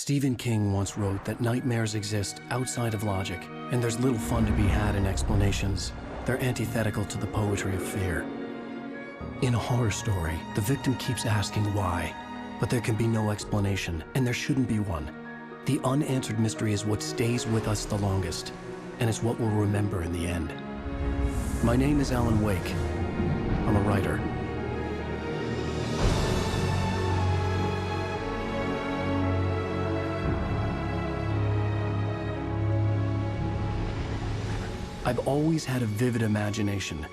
Stephen King once wrote that nightmares exist outside of logic, and there's little fun to be had in explanations. They're antithetical to the poetry of fear. In a horror story, the victim keeps asking why, but there can be no explanation, and there shouldn't be one. The unanswered mystery is what stays with us the longest, and it's what we'll remember in the end. My name is Alan Wake. I'm a writer. I've always had a vivid imagination,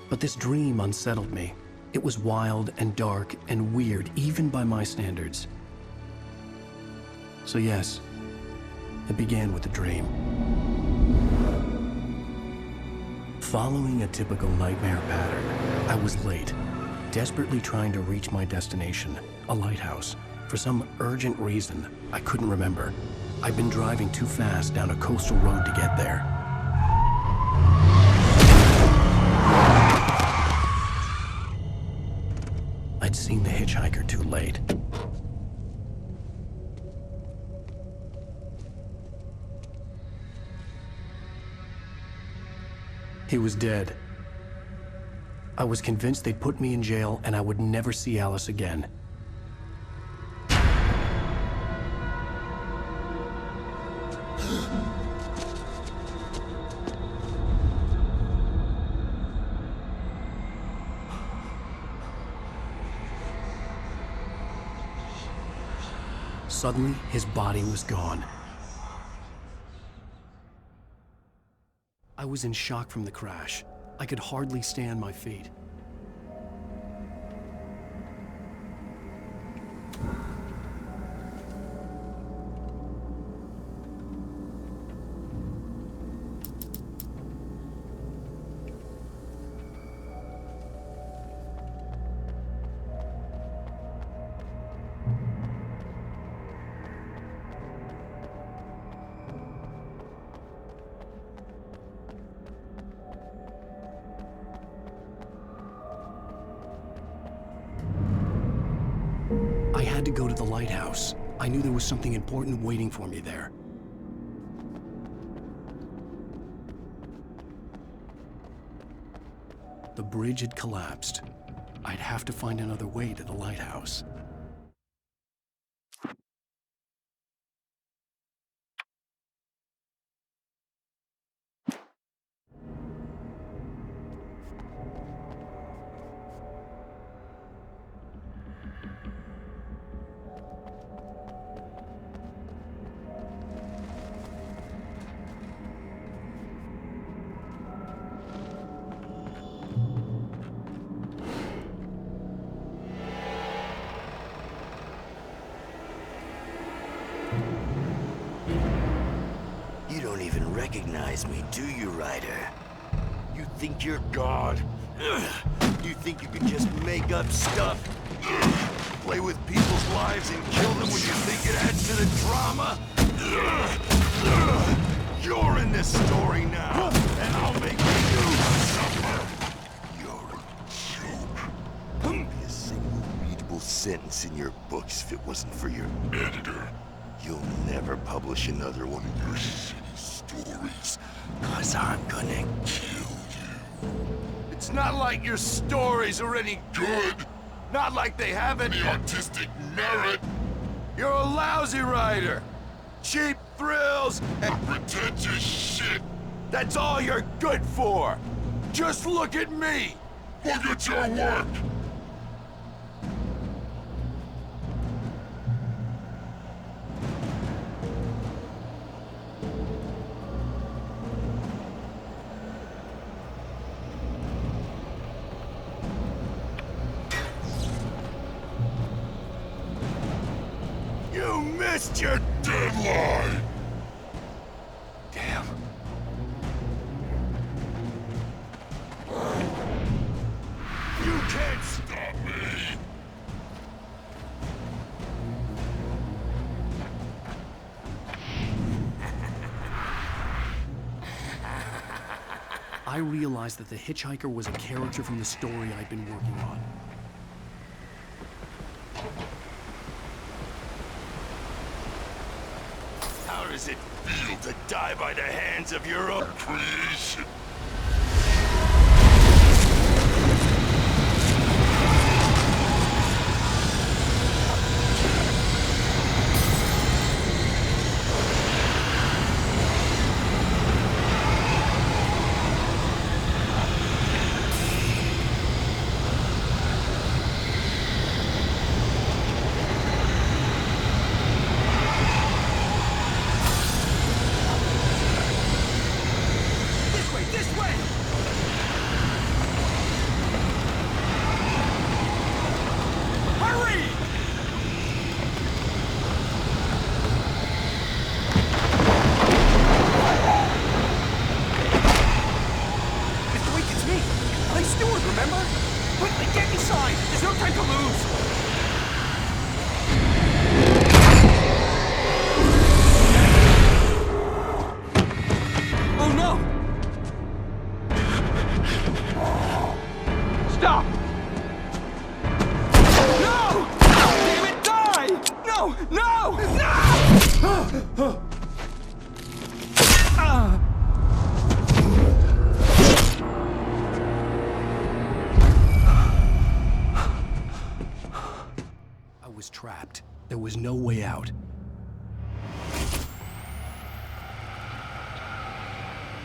but this dream unsettled me. It was wild and dark and weird, even by my standards. So yes, it began with a dream. Following a typical nightmare pattern, I was late, desperately trying to reach my destination, a lighthouse. For some urgent reason, I couldn't remember. I'd been driving too fast down a coastal road to get there. I'd seen the hitchhiker too late. He was dead. I was convinced they'd put me in jail and I would never see Alice again. Suddenly, his body was gone. I was in shock from the crash. I could hardly stay on my feet. I had to go to the lighthouse. I knew there was something important waiting for me there. The bridge had collapsed. I'd have to find another way to the lighthouse. You don't even recognize me, do you, Ryder? You think you're God? You think you can just make up stuff? Play with people's lives and kill them when you think it adds to the drama? You're in this story now, and I'll make you suffer. You're a joke. Wouldn't be a single readable sentence in your books if it wasn't for your editor. You'll never publish another one of your shitty stories, 'cause I'm gonna kill you. It's not like your stories are any good. Not like they have any artistic merit. You're a lousy writer. Cheap thrills and pretentious shit. That's all you're good for. Just look at me. Look at your work. You missed your deadline! Damn. You can't stop me! I realized that the hitchhiker was a character from the story I'd been working on. does it feel to die by the hands of your own creation? I was trapped. There was no way out.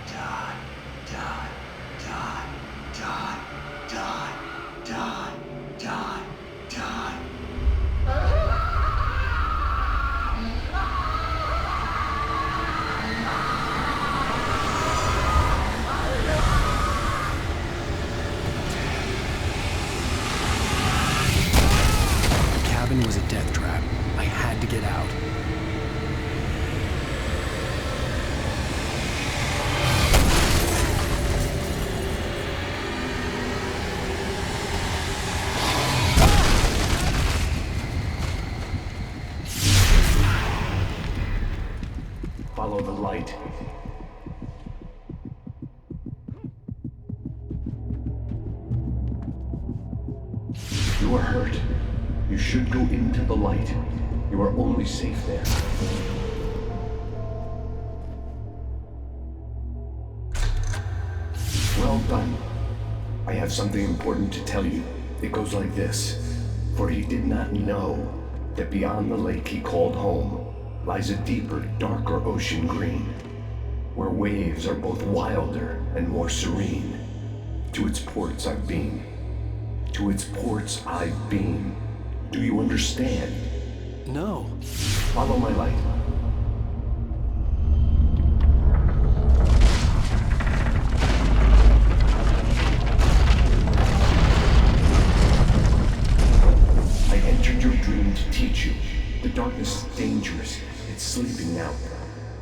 Die, die, die, die, die, die, die, die. The cabin was a death trap. I had to get out. Follow the light. If you are hurt, you should go into the light. You are only safe there. Well done. I have something important to tell you. It goes like this. For he did not know that beyond the lake he called home lies a deeper, darker ocean green, where waves are both wilder and more serene. To its ports I've been. To its ports I've been. Do you understand? No. Follow my light. I entered your dream to teach you. The darkness is dangerous. It's sleeping now.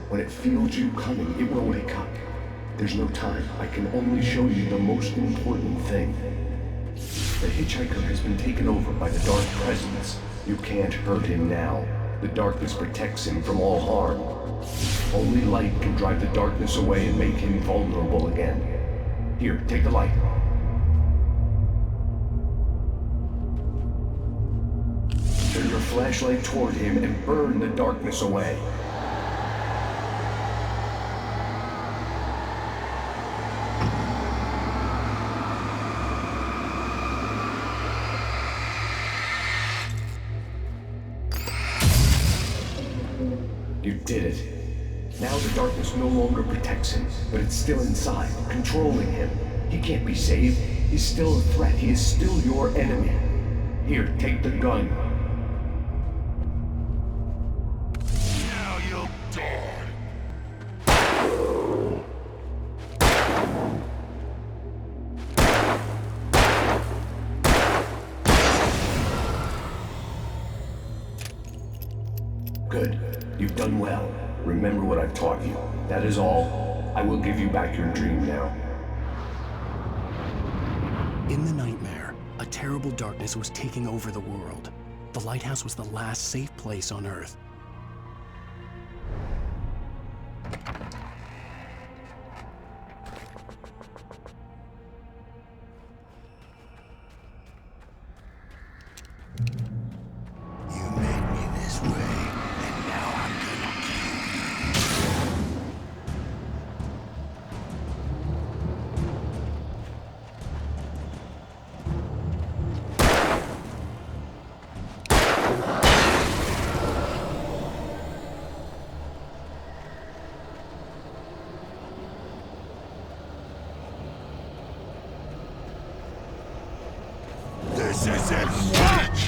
When it feels you coming, it will wake up. There's no time. I can only show you the most important thing. The hitchhiker has been taken over by the dark presence. You can't hurt him now. The darkness protects him from all harm. Only light can drive the darkness away and make him vulnerable again. Here, take the light. Turn your flashlight toward him and burn the darkness away. You did it. Now the darkness no longer protects him, but it's still inside, controlling him. He can't be saved. He's still a threat. He is still your enemy. Here, take the gun. Now you'll die. Good. You've done well. Remember what I've taught you. That is all. I will give you back your dream now. In the nightmare, a terrible darkness was taking over the world. The lighthouse was the last safe place on Earth. You made me this way, and now I'm gonna kill you. This isn't fake!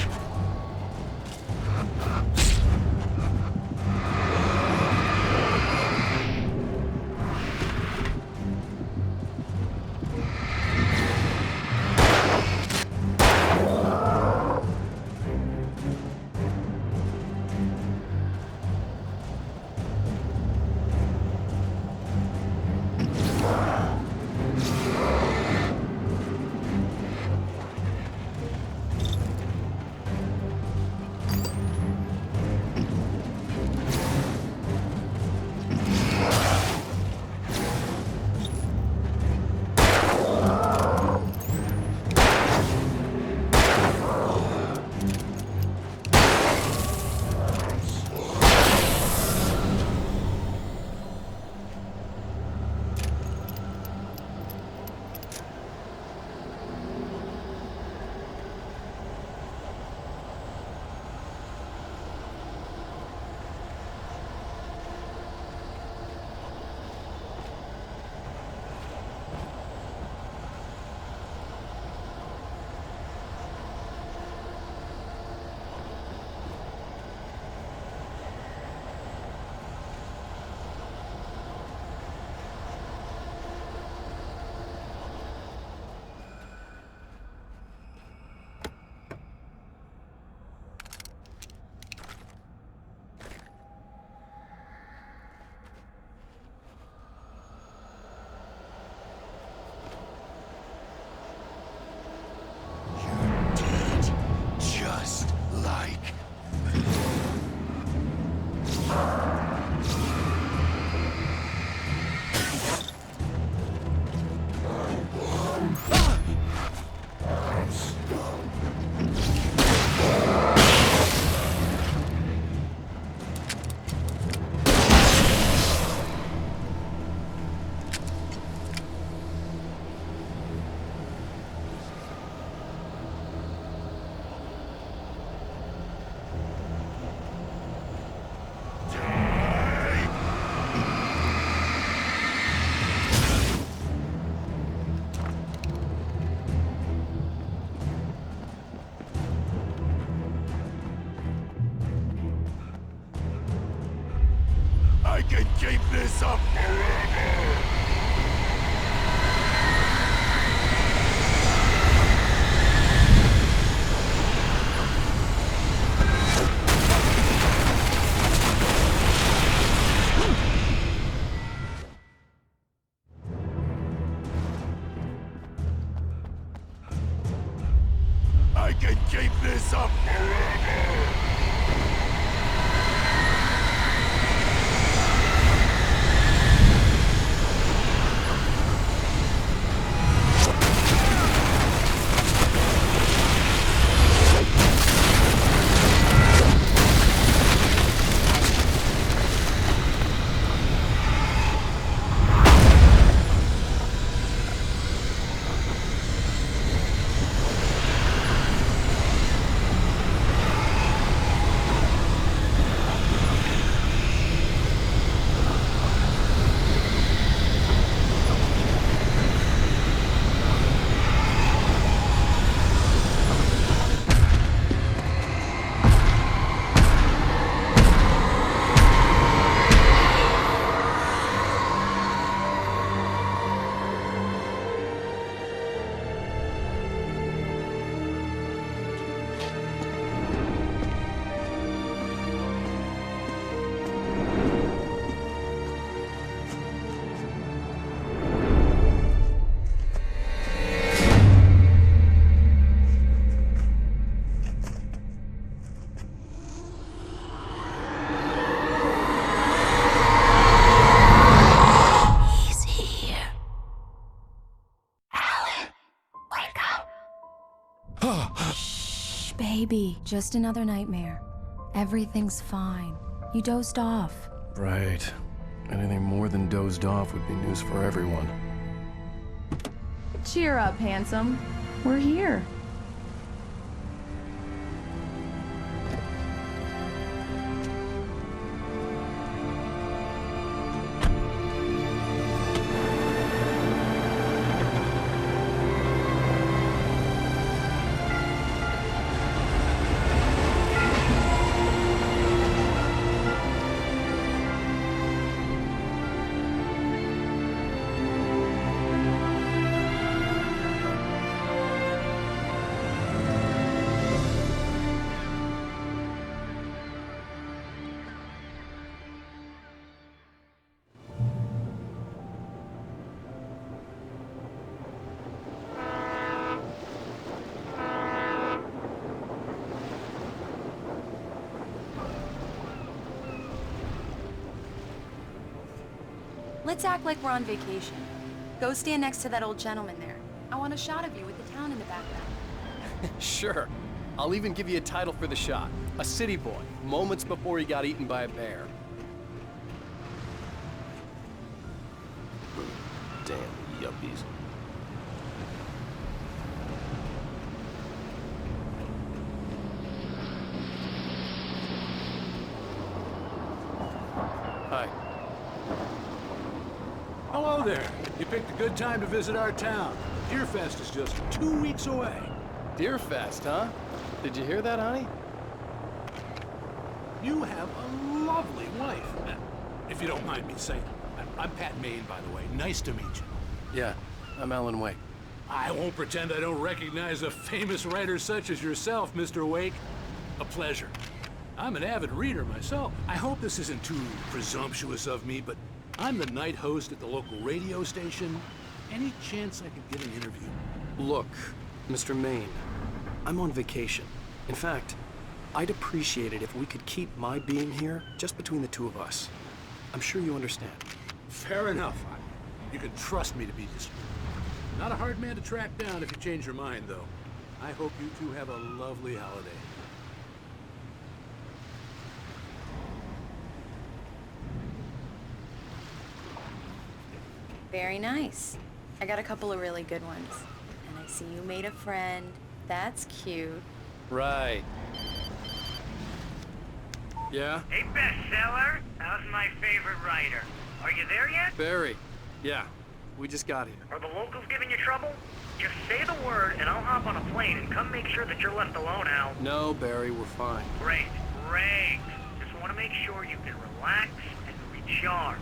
Just like I can keep this up forever! I can keep this up forever! Shh, baby. Just another nightmare. Everything's fine. You dozed off. Right. Anything more than dozed off would be news for everyone. Cheer up, handsome. We're here. Let's act like we're on vacation. Go stand next to that old gentleman there. I want a shot of you with the town in the background. Sure. I'll even give you a title for the shot. A city boy, moments before he got eaten by a bear. Damn yuppies. Hi. Hello there. You picked a good time to visit our town. Deerfest is just 2 weeks away. Deerfest, huh? Did you hear that, honey? You have a lovely wife. If you don't mind me saying. I'm Pat Maine, by the way. Nice to meet you. Yeah, I'm Alan Wake. I won't pretend I don't recognize a famous writer such as yourself, Mr. Wake. A pleasure. I'm an avid reader myself. I hope this isn't too presumptuous of me, but I'm the night host at the local radio station. Any chance I could get an interview? Look, Mr. Maine, I'm on vacation. In fact, I'd appreciate it if we could keep my being here just between the two of us. I'm sure you understand. Fair enough. You can trust me to be discreet. Not a hard man to track down if you change your mind, though. I hope you two have a lovely holiday. Very nice. I got a couple of really good ones. And I see you made a friend. That's cute. Right. Yeah? Hey, bestseller. How's my favorite writer? Are you there yet? Barry. Yeah, we just got here. Are the locals giving you trouble? Just say the word and I'll hop on a plane and come make sure that you're left alone, Al. No, Barry, we're fine. Great, great. Just want to make sure you can relax and recharge.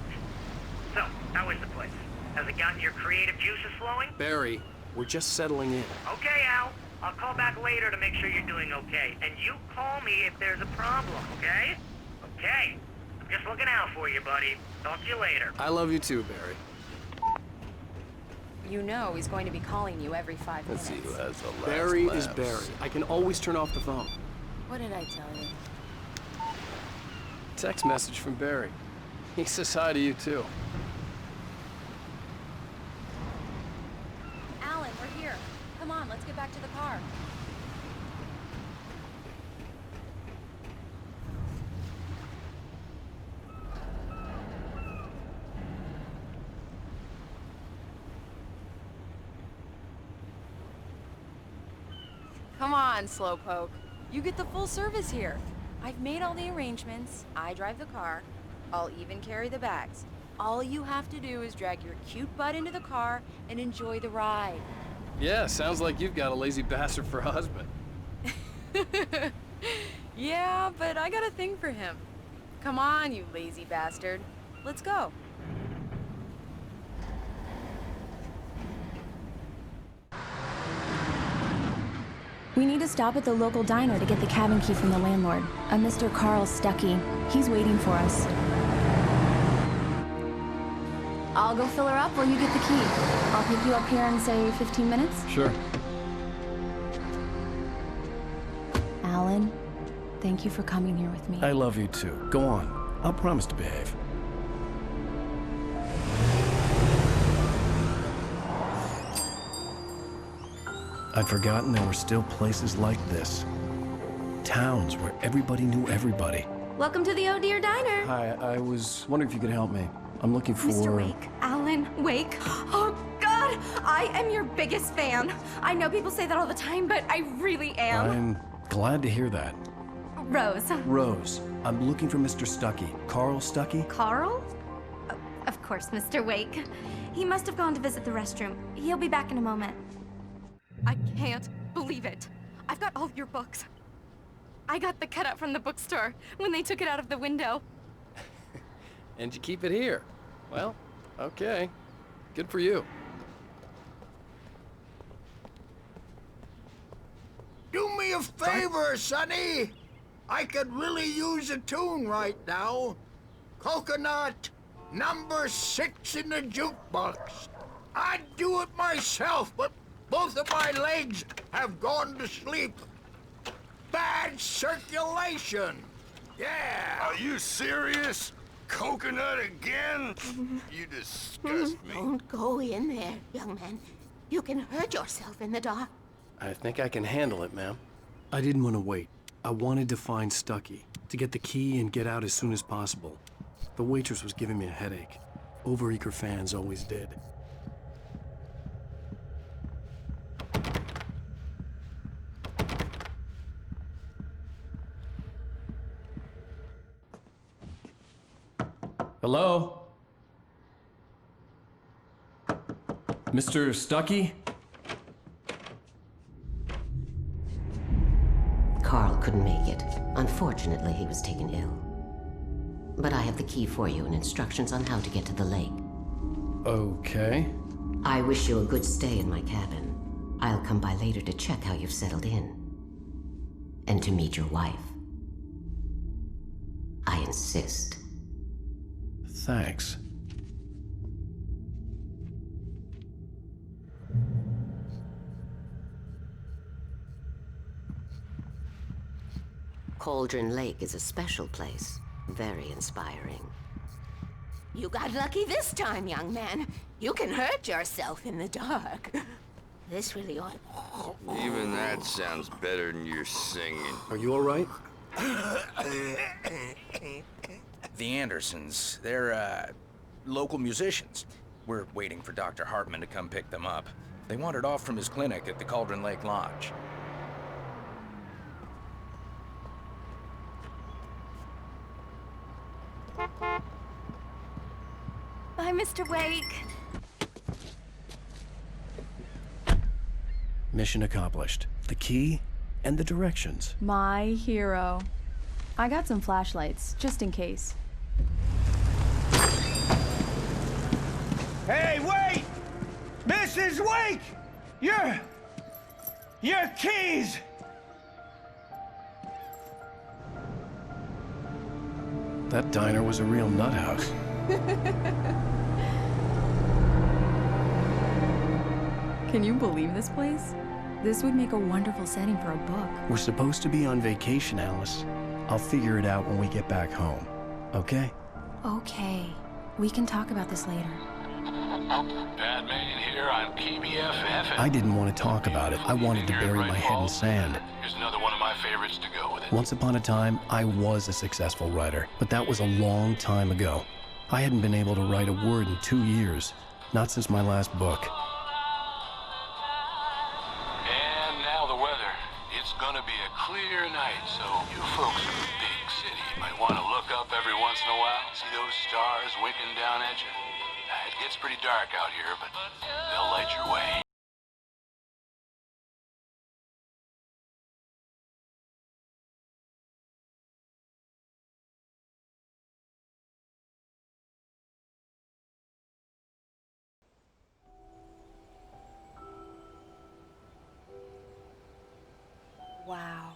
So, how is the place? Has it gotten your creative juices flowing? Barry, we're just settling in. Okay, Al. I'll call back later to make sure you're doing okay. And you call me if there's a problem, okay? Okay. I'm just looking out for you, buddy. Talk to you later. I love you too, Barry. You know he's going to be calling you every 5 minutes. Let's see who has the last Barry is laughs. Barry. I can always turn off the phone. What did I tell you? Text message from Barry. He says hi to you too. Alan, we're here. Come on, let's get back to the car. Come on, Slowpoke. You get the full service here. I've made all the arrangements. I drive the car. I'll even carry the bags. All you have to do is drag your cute butt into the car and enjoy the ride. Yeah, sounds like you've got a lazy bastard for a husband. Yeah, but I got a thing for him. Come on, you lazy bastard. Let's go. We need to stop at the local diner to get the cabin key from the landlord, a Mr. Carl Stuckey. He's waiting for us. I'll go fill her up while you get the key. I'll pick you up here in, say, 15 minutes. Sure. Alan, thank you for coming here with me. I love you too. Go on. I'll promise to behave. I'd forgotten there were still places like this. Towns where everybody knew everybody. Welcome to the Oh Dear Diner. Hi, I was wondering if you could help me. I'm looking for... Mr. Wake. Alan Wake. Oh, God! I am your biggest fan. I know people say that all the time, but I really am. I'm glad to hear that. Rose. Rose, I'm looking for Mr. Stuckey. Carl Stuckey? Carl? Of course, Mr. Wake. He must have gone to visit the restroom. He'll be back in a moment. I can't believe it. I've got all your books. I got the cutout from the bookstore when they took it out of the window. And you keep it here. Well, okay. Good for you. Do me a favor, Sonny. I could really use a tune right now. Coconut, number 6 in the jukebox. I'd do it myself, but both of my legs have gone to sleep. Bad circulation. Yeah. Are you serious? coconut again? You disgust me. Don't go in there, young man. You can hurt yourself in the dark. I think I can handle it, ma'am. I didn't want to wait. I wanted to find Stucky, to get the key and get out as soon as possible. The waitress was giving me a headache. Overeager fans always did. Hello? Mr. Stucky? Carl couldn't make it. Unfortunately, he was taken ill. But I have the key for you and instructions on how to get to the lake. Okay. I wish you a good stay in my cabin. I'll come by later to check how you've settled in. And to meet your wife. I insist. Thanks. Cauldron Lake is a special place. Very inspiring. You got lucky this time, young man. You can hurt yourself in the dark. This really ought... Even that sounds better than your singing. Are you all right? The Andersons, they're, local musicians. We're waiting for Dr. Hartman to come pick them up. They wandered off from his clinic at the Cauldron Lake Lodge. Bye, Mr. Wake. Mission accomplished. The key and the directions. My hero. I got some flashlights, just in case. Hey, wait! Mrs. Wake! Your keys! That diner was a real nut house. Can you believe this place? This would make a wonderful setting for a book. We're supposed to be on vacation, Alice. I'll figure it out when we get back home. Okay? Okay. We can talk about this later. Batman here on KBFF. I didn't want to talk about it. I wanted to bury my head in sand. Here's another one of my favorites to go with it. Once upon a time, I was a successful writer, but that was a long time ago. I hadn't been able to write a word in 2 years, not since my last book. And now the weather. It's gonna be a clear night, so you folks in the big city might want to look up every once in a while, see those stars winking down at you. It gets pretty dark out here, but they'll light your way. Wow.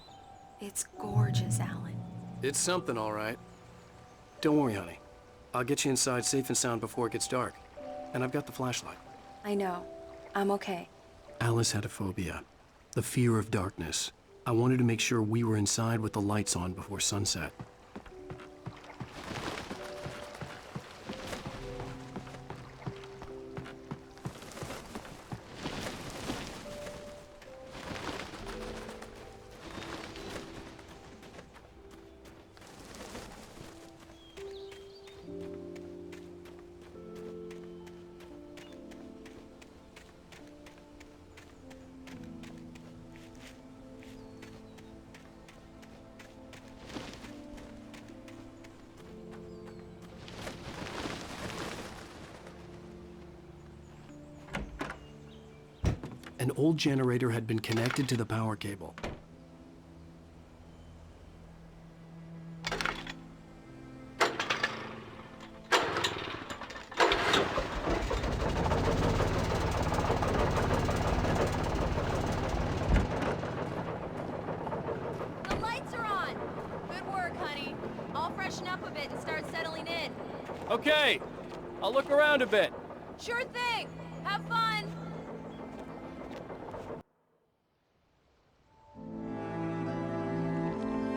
It's gorgeous, Alan. It's something, all right. Don't worry, honey. I'll get you inside safe and sound before it gets dark. And I've got the flashlight. I know. I'm okay. Alice had a phobia. The fear of darkness. I wanted to make sure we were inside with the lights on before sunset. An old generator had been connected to the power cable. The lights are on! Good work, honey. I'll freshen up a bit and start settling in. Okay, I'll look around a bit. Sure thing! Have fun!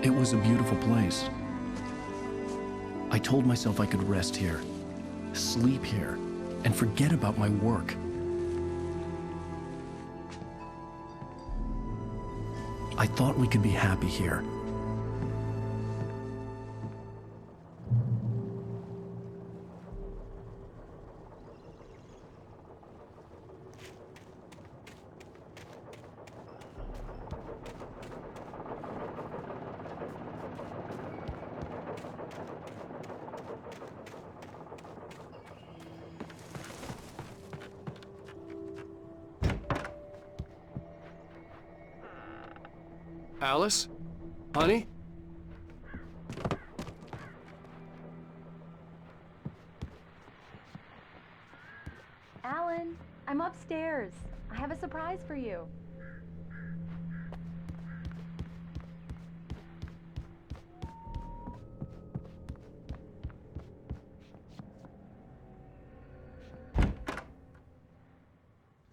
It was a beautiful place. I told myself I could rest here, sleep here, and forget about my work. I thought we could be happy here. Alice? Honey? Alan, I'm upstairs. I have a surprise for you.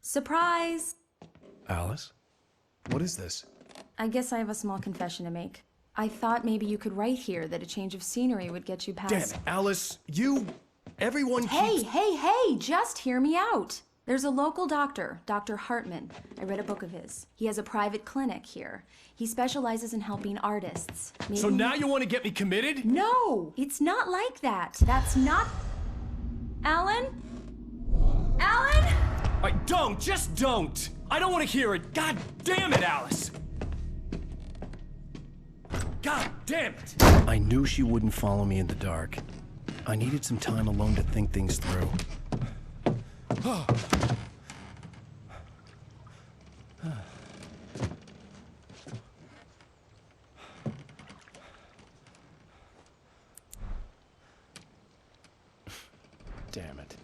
Surprise! Alice? What is this? I guess I have a small confession to make. I thought maybe you could write here that a change of scenery would get you past... Damn it, Alice! Everyone keeps... Hey, just hear me out! There's a local doctor, Dr. Hartman. I read a book of his. He has a private clinic here. He specializes in helping artists. So now you want to get me committed? No! It's not like that. That's not... Alan? Alan? Just don't! I don't want to hear it! God damn it, Alice! God damn it! I knew she wouldn't follow me in the dark. I needed some time alone to think things through. Damn it.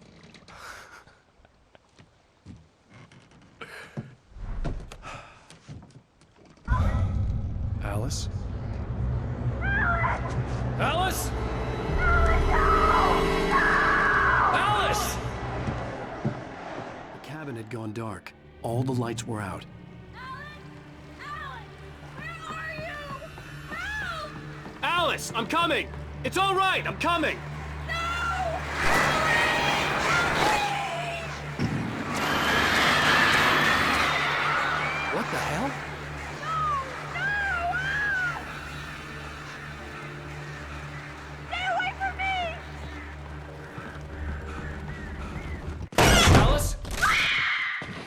Alice? Alice? Alice! The cabin had gone dark. All the lights were out. Alice, I'm coming! It's all right, I'm coming! What the hell? Alice?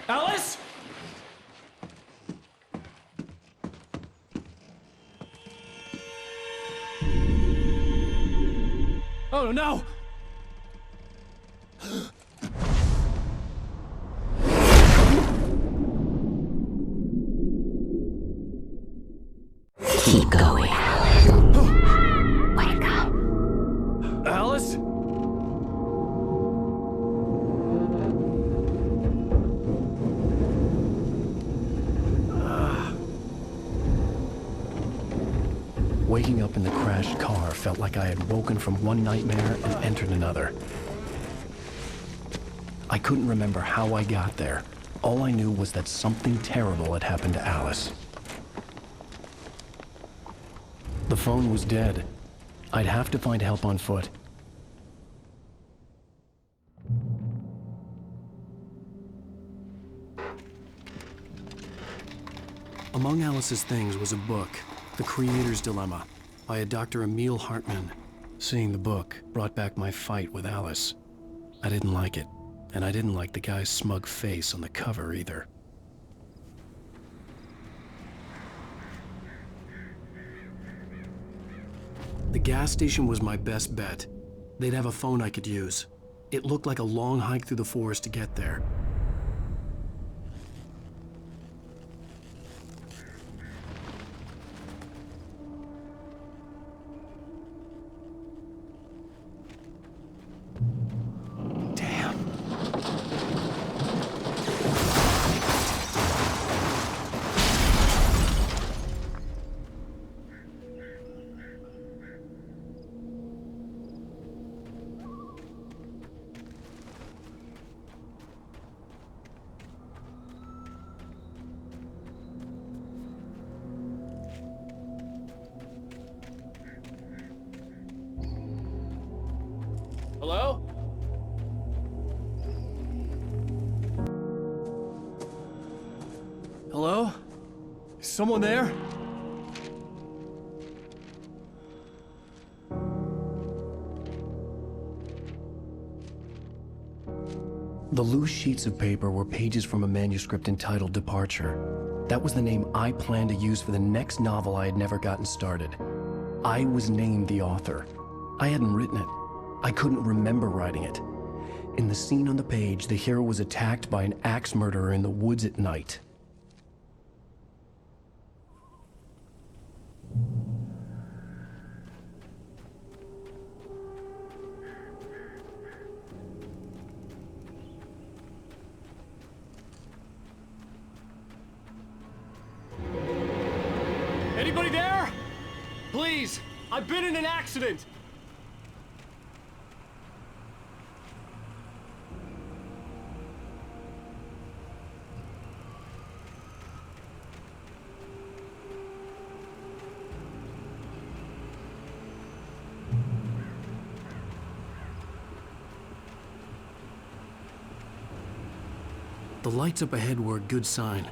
Alice? Oh no! Keep going. Wake up. Alice? Waking up in the crashed car felt like I had woken from one nightmare and entered another. I couldn't remember how I got there. All I knew was that something terrible had happened to Alice. The phone was dead. I'd have to find help on foot. Among Alice's things was a book, The Creator's Dilemma, by a Dr. Emil Hartman. Seeing the book brought back my fight with Alice. I didn't like it, and I didn't like the guy's smug face on the cover either. The gas station was my best bet. They'd have a phone I could use. It looked like a long hike through the forest to get there. Hello? Hello? Is someone there? The loose sheets of paper were pages from a manuscript entitled Departure. That was the name I planned to use for the next novel I had never gotten started. I was named the author. I hadn't written it. I couldn't remember writing it. In the scene on the page, the hero was attacked by an axe murderer in the woods at night. Anybody there? Please, I've been in an accident. The lights up ahead were a good sign.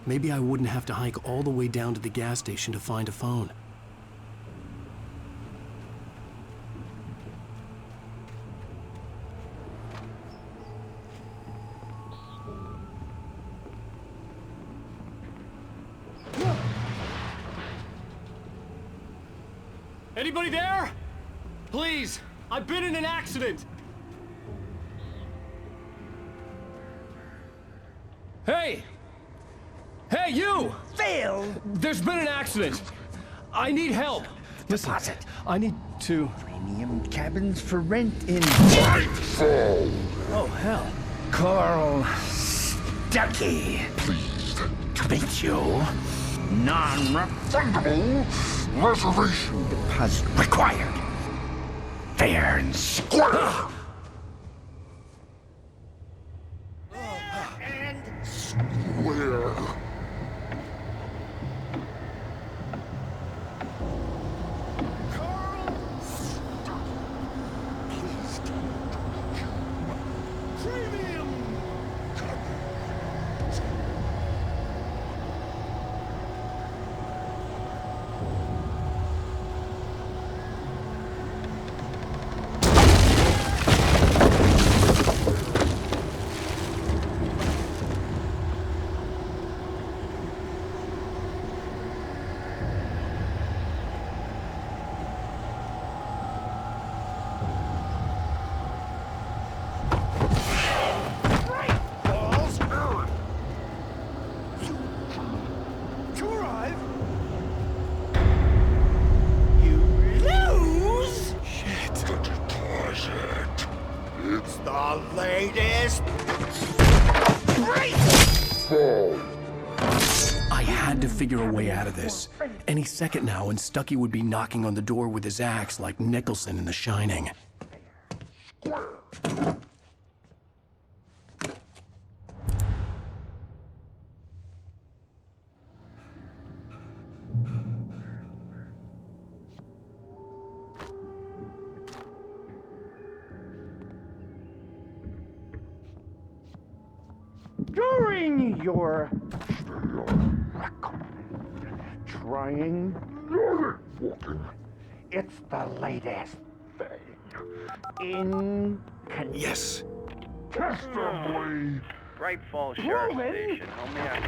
Maybe I wouldn't have to hike all the way down to the gas station to find a phone. Anybody there? Please, I've been in an accident. Hey! Hey, you! Phil! There's been an accident. I need help. Deposit. I need to... Premium cabins for rent in... Oh, hell. Carl Stuckey. Pleased to meet you. Non-refundable reservation deposit required. Fair and square. And square. I had to figure a way out of this. Any second now, and Stuckey would be knocking on the door with his axe like Nicholson in The Shining. During your trying walking, it's the latest thing in Yes. testimony. Bright Falls Sheriff Station. Help me out.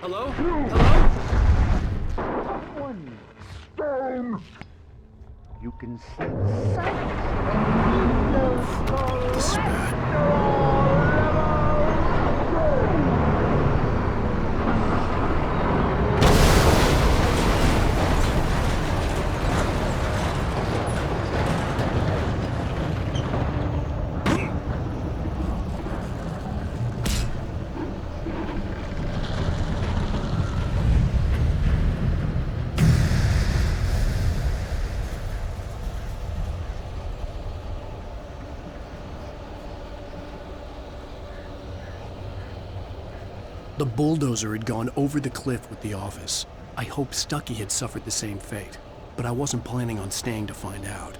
Hello? One stone. You can see sights. This is bad. The bulldozer had gone over the cliff with the office. I hoped Stuckey had suffered the same fate, but I wasn't planning on staying to find out.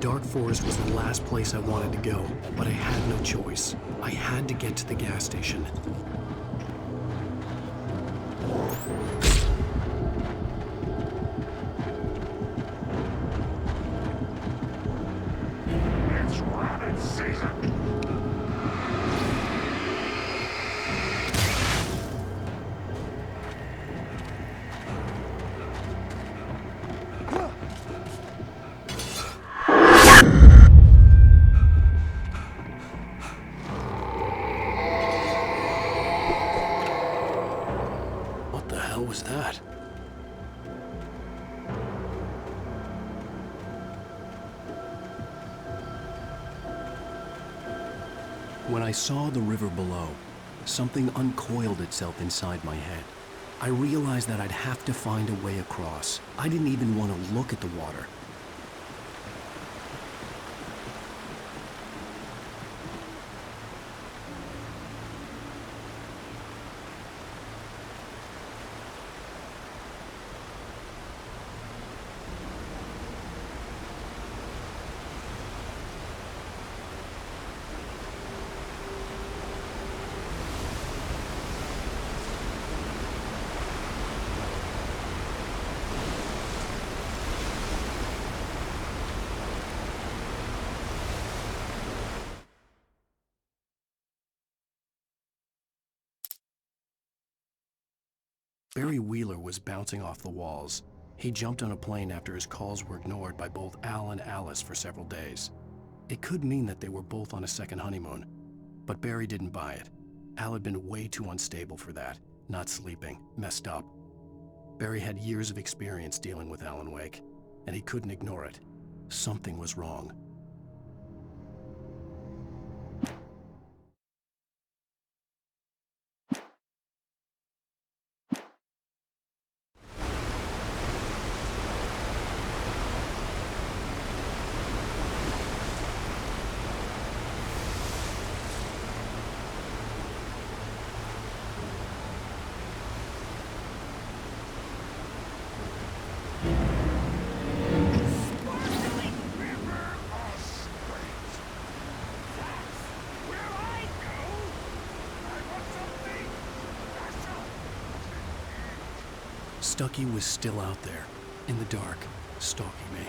dark forest was the last place I wanted to go, but I had no choice. I had to get to the gas station. It's rabbit season! What the hell was that? When I saw the river below, something uncoiled itself inside my head. I realized that I'd have to find a way across. I didn't even want to look at the water. Barry Wheeler was bouncing off the walls. He jumped on a plane after his calls were ignored by both Al and Alice for several days. It could mean that they were both on a second honeymoon, but Barry didn't buy it. Al had been way too unstable for that, not sleeping, messed up. Barry had years of experience dealing with Alan Wake, and he couldn't ignore it. Something was wrong. Stucky was still out there, in the dark, stalking me.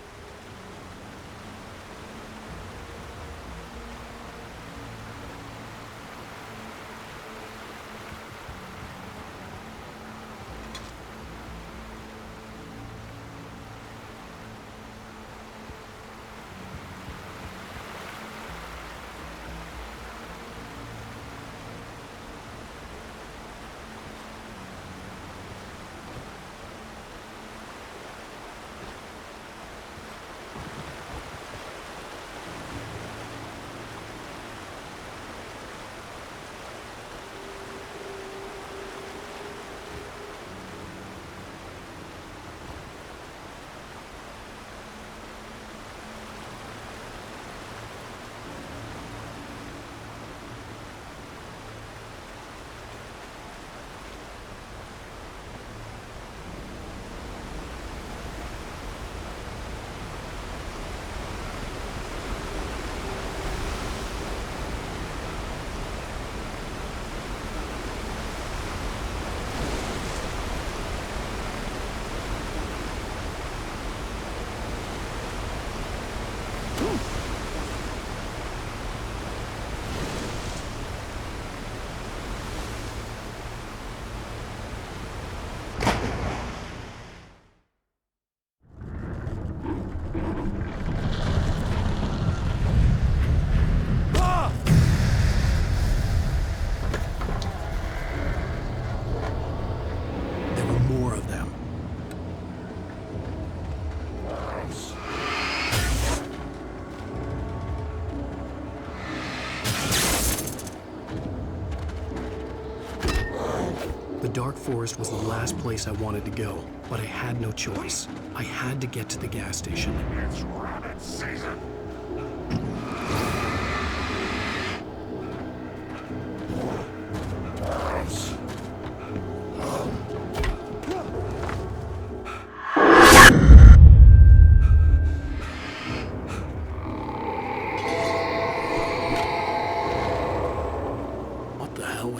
The dark forest was the last place I wanted to go, but I had no choice. I had to get to the gas station. It's rabbit season!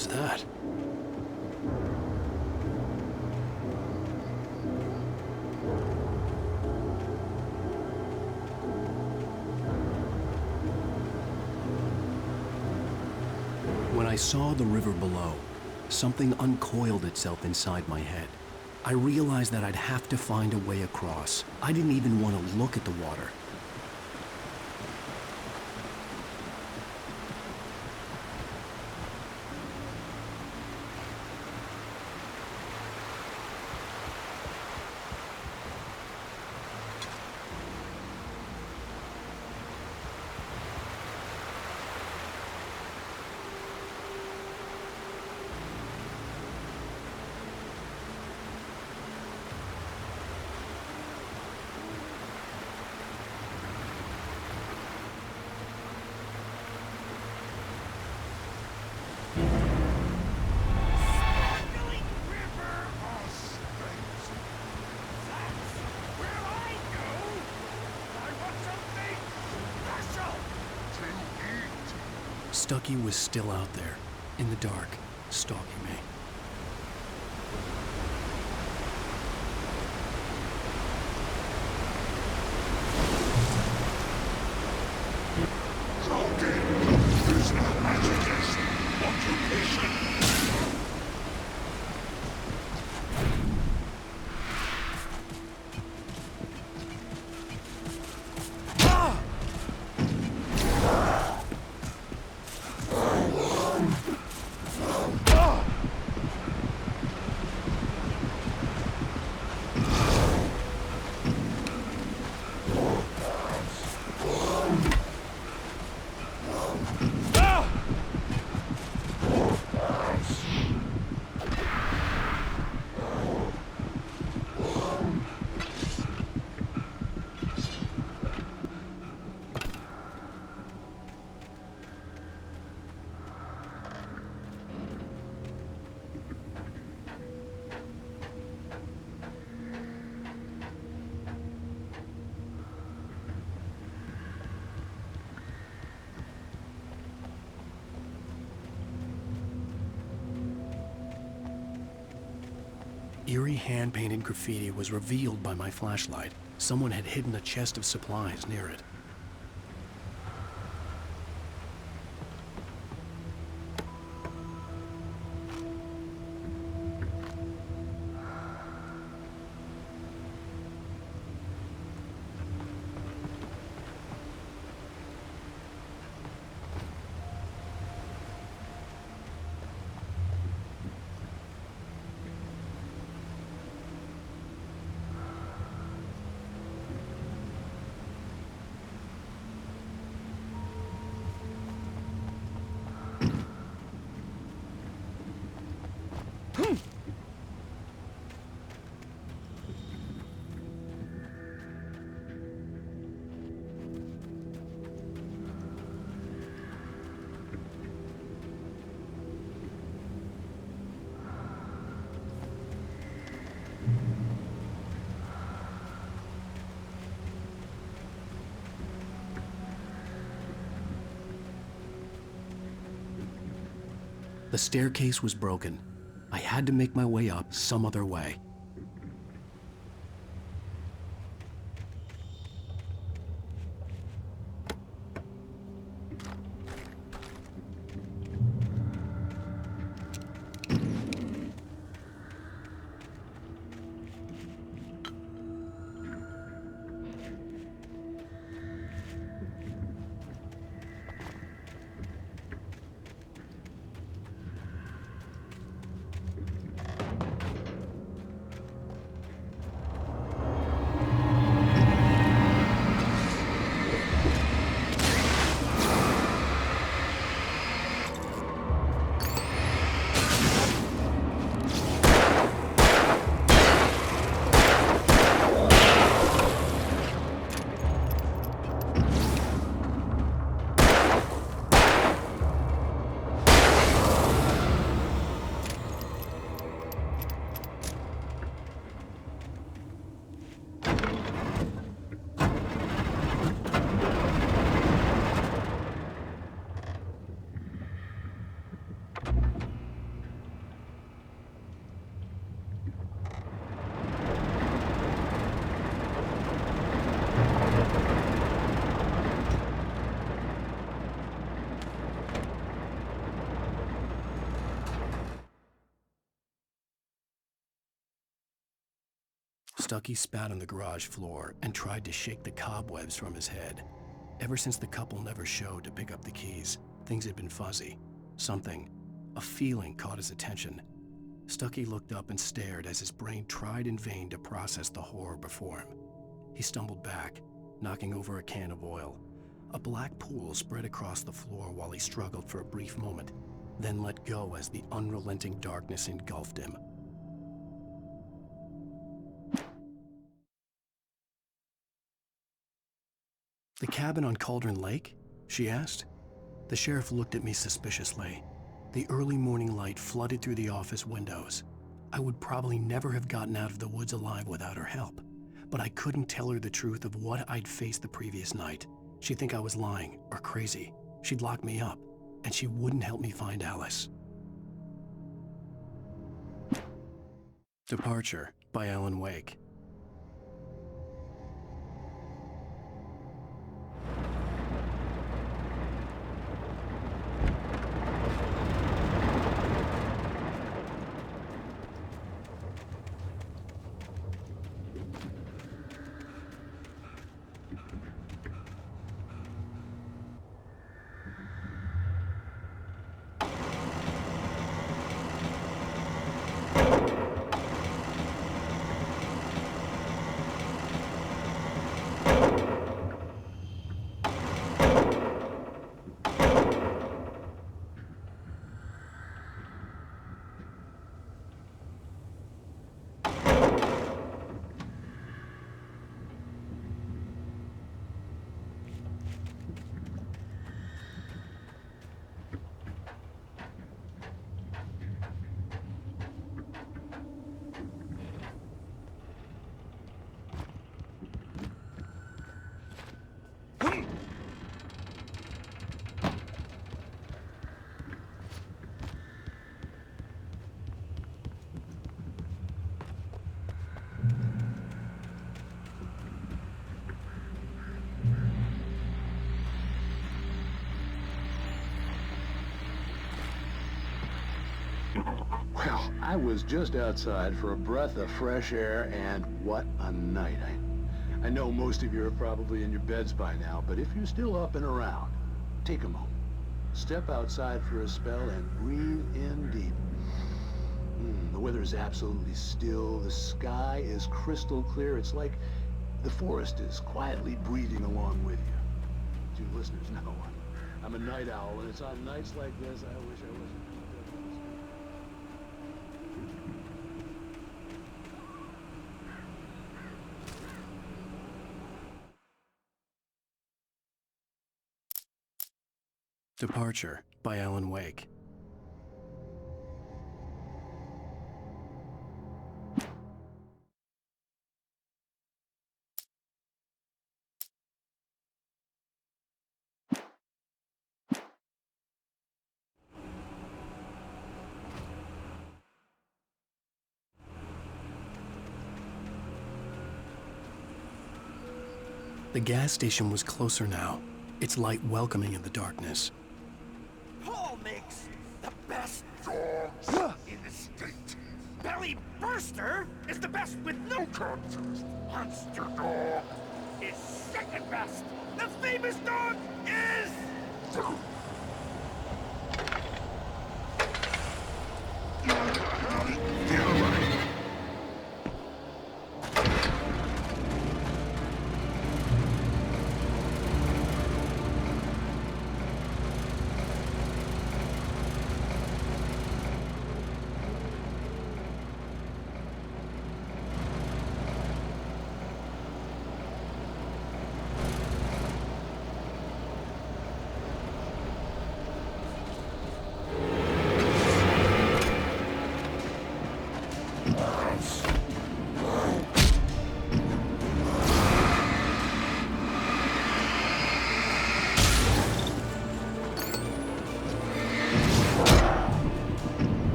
was that? When I saw the river below, something uncoiled itself inside my head. I realized that I'd have to find a way across. I didn't even want to look at the water. Stucky was still out there, in the dark, stalking me. Eerie hand-painted graffiti was revealed by my flashlight. Someone had hidden a chest of supplies near it. The staircase was broken. I had to make my way up some other way. Stucky spat on the garage floor and tried to shake the cobwebs from his head. Ever since the couple never showed to pick up the keys, things had been fuzzy. Something, a feeling caught his attention. Stucky looked up and stared as his brain tried in vain to process the horror before him. He stumbled back, knocking over a can of oil. A black pool spread across the floor while he struggled for a brief moment, then let go as the unrelenting darkness engulfed him. "The cabin on Cauldron Lake?" she asked. The sheriff looked at me suspiciously. The early morning light flooded through the office windows. I would probably never have gotten out of the woods alive without her help, but I couldn't tell her the truth of what I'd faced the previous night. She'd think I was lying or crazy. She'd lock me up, and she wouldn't help me find Alice. Departure by Alan Wake. Well, I was just outside for a breath of fresh air, and what a night. I know most of you are probably in your beds by now, but if you're still up and around, take a moment. Step outside for a spell and breathe in deep. The weather is absolutely still. The sky is crystal clear. It's like the forest is quietly breathing along with you. To you listeners, no, I'm a night owl, and it's on nights like this I wish I wasn't. Departure by Alan Wake. The gas station was closer now, its light welcoming in the darkness. Paul makes the best dogs in the state. Belly Burster is the best with no contest. Monster Dog is second best. The famous dog is...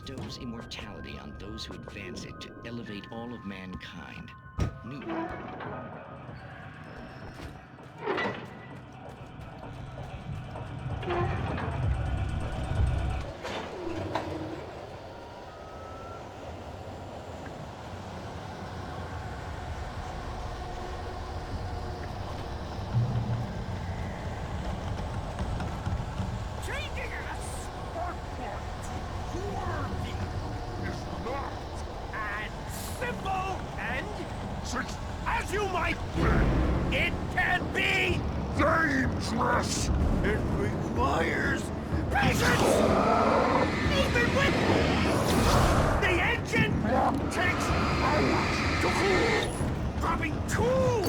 bestows immortality on those who advance it to elevate all of mankind. Newton. As you might think, it can be dangerous. It requires patience. Even with the engine takes hours to cool. Dropping tools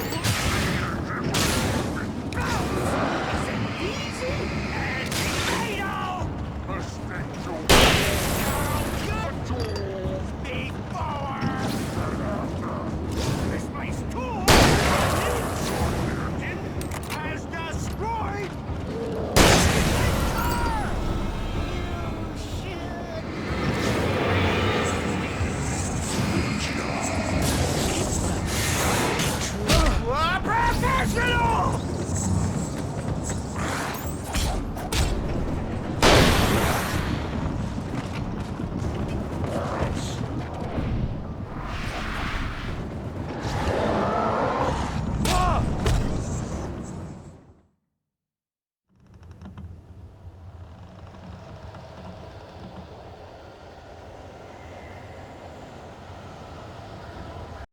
isn't easy and fatal. Essential. Good tools before. This place too has destroyed. Professional!